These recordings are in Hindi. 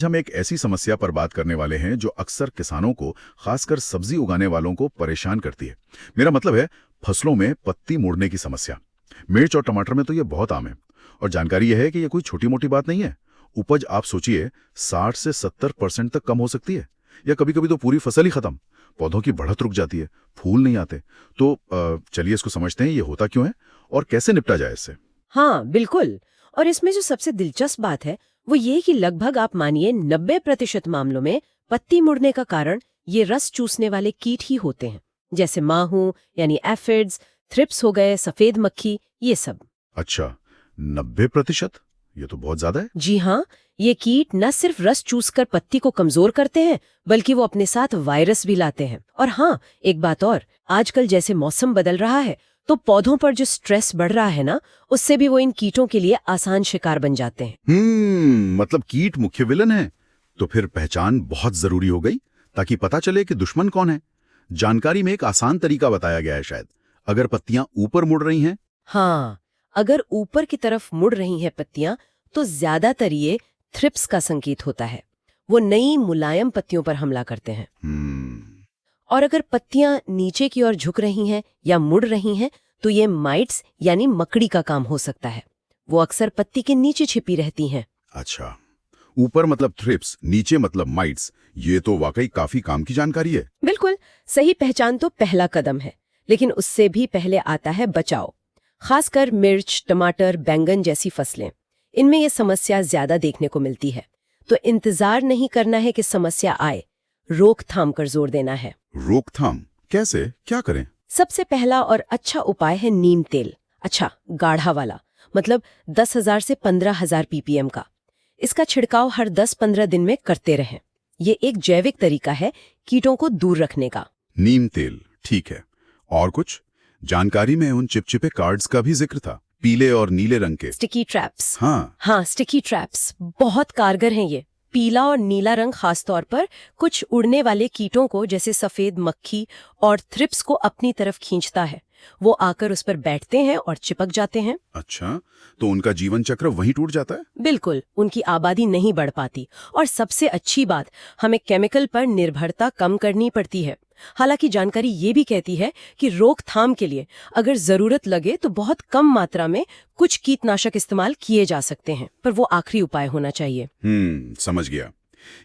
हम एक ऐसी समस्या पर बात करने वाले हैं जो अक्सर किसानों को, खासकर सब्जी उगाने वालों को परेशान करती है। मेरा मतलब है फसलों में पत्ती मुड़ने की समस्या। मिर्च और टमाटर में तो ये बहुत आम है और जानकारी यह है कि ये कोई छोटी मोटी बात नहीं है। उपज आप सोचिए 60 से 70% तक कम हो सकती है, या कभी कभी तो पूरी फसल ही खत्म। पौधों की बढ़त रुक जाती है, फूल नहीं आते। तो चलिए इसको समझते हैं, ये होता क्यों है और कैसे निपटा जाए इससे। हाँ बिल्कुल। और इसमें जो सबसे दिलचस्प बात है वो ये कि लगभग आप मानिए 90% मामलों में पत्ती मुड़ने का कारण ये रस चूसने वाले कीट ही होते हैं, जैसे माहू यानी एफिड्स, थ्रिप्स हो गए, सफेद मक्खी, ये सब। अच्छा, 90%? ये तो बहुत ज्यादा है। जी हाँ, ये कीट न सिर्फ रस चूसकर पत्ती को कमजोर करते हैं बल्कि वो अपने साथ वायरस भी लाते हैं। और हाँ, एक बात और, आजकल जैसे मौसम बदल रहा है तो पौधों पर जो स्ट्रेस बढ़ रहा है ना, उससे भी वो इन कीटों के लिए आसान शिकार बन जाते हैं। मतलब कीट मुख्य विलन है। तो फिर पहचान बहुत जरूरी हो गई, ताकि पता चले कि दुश्मन कौन है। जानकारी में एक आसान तरीका बताया गया है शायद। अगर पत्तियां ऊपर मुड़ रही हैं। हाँ, अगर ऊपर की तरफ मुड़ रही हैं पत्तियां तो ज्यादातर ये थ्रिप्स का संकेत होता है। वो नई मुलायम पत्तियों पर हमला करते हैं। और अगर पत्तियां नीचे की ओर झुक रही हैं या मुड़ रही हैं तो ये माइट्स यानी मकड़ी का काम हो सकता है। वो अक्सर पत्ती के नीचे छिपी रहती हैं। अच्छा, ऊपर मतलब थ्रिप्स, नीचे मतलब माइट्स। ये तो वाकई काफी काम की जानकारी है। बिल्कुल, सही पहचान तो पहला कदम है, लेकिन उससे भी पहले आता है बचाव। खासकर मिर्च, टमाटर, बैंगन जैसी फसलें, इनमें ये समस्या ज्यादा देखने को मिलती है। तो इंतजार नहीं करना है कि समस्या आए, रोकथाम कर जोर देना है। रोकथाम कैसे, क्या करें? सबसे पहला और अच्छा उपाय है नीम तेल। अच्छा, गाढ़ा वाला, मतलब 10,000 से 15,000 ppm का। इसका छिड़काव हर 10-15 दिन में करते रहें। ये एक जैविक तरीका है कीटों को दूर रखने का। नीम तेल, ठीक है। और कुछ? जानकारी में उन चिपचिपे कार्ड्स का भी जिक्र था, पीले और नीले रंग के। Sticky traps. हाँ, स्टिकी ट्रैप्स बहुत कारगर हैं ये। पीला और नीला रंग खासतौर पर कुछ उड़ने वाले कीटों को, जैसे सफेद मक्खी और थ्रिप्स को अपनी तरफ खींचता है। वो आकर उस पर बैठते हैं और चिपक जाते हैं। अच्छा, तो उनका जीवन चक्र वहीं टूट जाता है? बिल्कुल, उनकी आबादी नहीं बढ़ पाती। और सबसे अच्छी बात, हमें केमिकल पर निर्भरता कम करनी पड़ती है। हालांकि जानकारी ये भी कहती है कि रोकथाम के लिए अगर जरूरत लगे तो बहुत कम मात्रा में कुछ कीटनाशक इस्तेमाल किए जा सकते हैं, पर वो आखिरी उपाय होना चाहिए। समझ गया।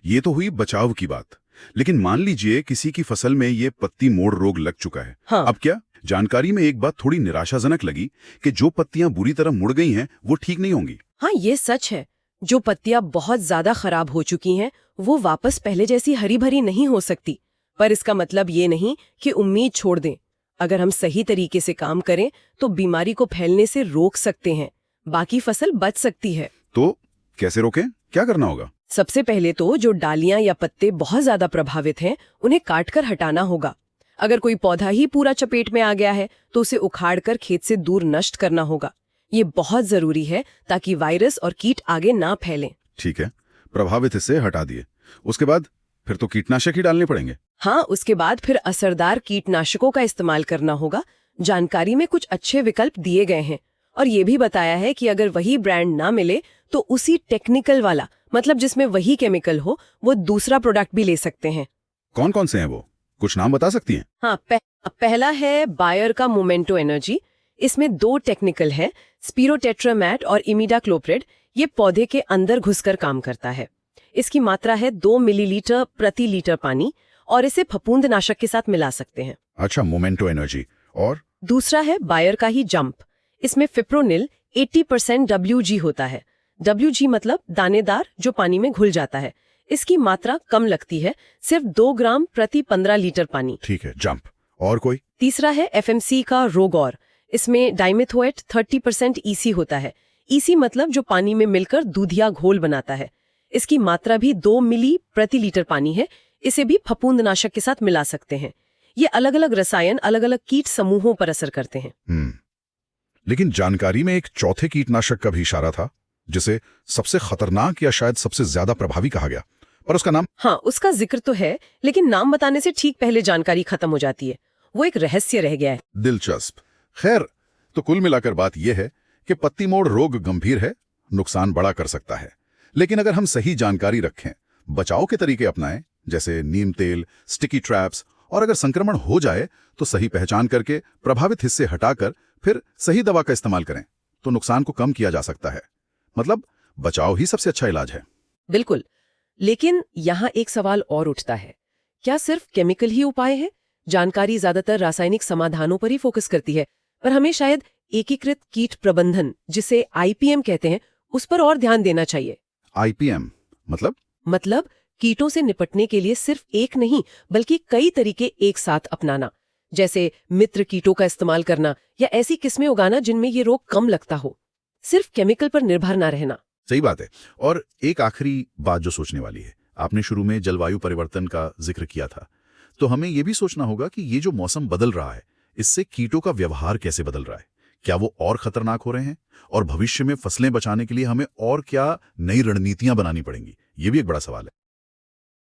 ये तो हुई बचाव की बात। लेकिन मान लीजिए किसी की फसल में ये पत्ती मोड़ रोग लग चुका है। हाँ। अब क्या? जानकारी में एक बात थोड़ी निराशाजनक लगी कि जो पत्तियां बुरी तरह मुड़ गई हैं वो ठीक नहीं होंगी। हाँ, ये सच है। जो पत्तियां बहुत ज्यादा खराब हो चुकी हैं वो वापस पहले जैसी हरी भरी नहीं हो सकती। पर इसका मतलब ये नहीं कि उम्मीद छोड़ दें। अगर हम सही तरीके से काम करें तो बीमारी को फैलने से रोक सकते हैं, बाकी फसल बच सकती है। तो कैसे रोकें, क्या करना होगा? सबसे पहले तो जो डालियां या पत्ते बहुत ज्यादा प्रभावित हैं उन्हें काटकर हटाना होगा। अगर कोई पौधा ही पूरा चपेट में आ गया है तो उसे उखाड़कर खेत से दूर नष्ट करना होगा। ये बहुत जरूरी है ताकि वायरस और कीट आगे ना फैलें। ठीक है, प्रभावित हिस्से हटा दिए। उसके बाद फिर तो कीटनाशक ही डालने पड़ेंगे। हाँ, उसके बाद फिर असरदार कीटनाशकों का इस्तेमाल करना होगा। जानकारी में कुछ अच्छे विकल्प दिए गए हैं और ये भी बताया है कि अगर वही ब्रांड ना मिले तो उसी टेक्निकल वाला, मतलब जिसमें वही केमिकल हो, वो दूसरा प्रोडक्ट भी ले सकते हैं। कौन कौन से हैं वो, कुछ नाम बता सकती हैं? हाँ, पहला है बायर का मोमेंटो एनर्जी। इसमें 2 टेक्निकल है, स्पिरोटेट्रामैट और इमिडाक्लोप्रिड। ये पौधे के अंदर घुसकर काम करता है। इसकी मात्रा है 2 मिलीलीटर प्रति लीटर पानी और इसे फफूंदनाशक के साथ मिला सकते हैं। अच्छा, मोमेंटो एनर्जी। और दूसरा है बायर का ही जंप। इसमें फिप्रोनिल 80% WG होता है। WG मतलब दानेदार, जो पानी में घुल जाता है। इसकी मात्रा कम लगती है, सिर्फ 2 ग्राम प्रति 15 लीटर पानी। ठीक है, जंप। और कोई? तीसरा है FMC का रोगौर। इसमें डाइमेथोएट 30% EC होता है। EC मतलब जो पानी में मिलकर दूधिया घोल बनाता है। इसकी मात्रा भी 2 मिली प्रति लीटर पानी है। इसे भी फफूंदनाशक के साथ मिला सकते हैं। ये अलग अलग रसायन अलग अलग कीट समूहों पर असर करते हैं। लेकिन जानकारी में एक चौथे कीटनाशक का भी इशारा था, जिसे सबसे खतरनाक या शायद सबसे ज्यादा प्रभावी कहा गया, पर उसका नाम? हाँ, उसका जिक्र तो है, लेकिन नाम बताने से ठीक पहले जानकारी खत्म हो जाती है। वो एक रहस्य रह गया है। दिलचस्प। खैर, तो कुल मिलाकर बात यह है कि पत्ती मोड़ रोग गंभीर है, नुकसान बड़ा कर सकता है। लेकिन अगर हम सही जानकारी रखें बचाव के तरीके अपनाएं, जैसे नीम तेल, स्टिकी ट्रैप्स, और अगर संक्रमण हो जाए तो सही पहचान करके प्रभावित हिस्से हटाकर फिर सही दवा का इस्तेमाल करें तो नुकसान को कम किया जा सकता है। मतलब बचाव ही सबसे अच्छा इलाज है। बिल्कुल। लेकिन यहाँ एक सवाल और उठता है, क्या सिर्फ केमिकल ही उपाय है? जानकारी ज्यादातर रासायनिक समाधानों पर ही फोकस करती है, पर हमें शायद एकीकृत कीट प्रबंधन, जिसे आईपीएम कहते हैं, उस पर और ध्यान देना चाहिए। आईपीएम मतलब कीटों से निपटने के लिए सिर्फ एक नहीं बल्कि कई तरीके एक साथ अपनाना, जैसे मित्र कीटों का इस्तेमाल करना या ऐसी किस्में उगाना जिनमें ये रोग कम लगता हो। सिर्फ केमिकल पर निर्भर ना रहना। सही बात है। और एक आखिरी बात जो सोचने वाली है, आपने शुरू में जलवायु परिवर्तन का जिक्र किया था, तो हमें यह भी सोचना होगा कि ये जो मौसम बदल रहा है, इससे कीटों का व्यवहार कैसे बदल रहा है। क्या वो और खतरनाक हो रहे हैं? और भविष्य में फसलें बचाने के लिए हमें और क्या नई रणनीतियां बनानी पड़ेंगी? ये भी एक बड़ा सवाल है।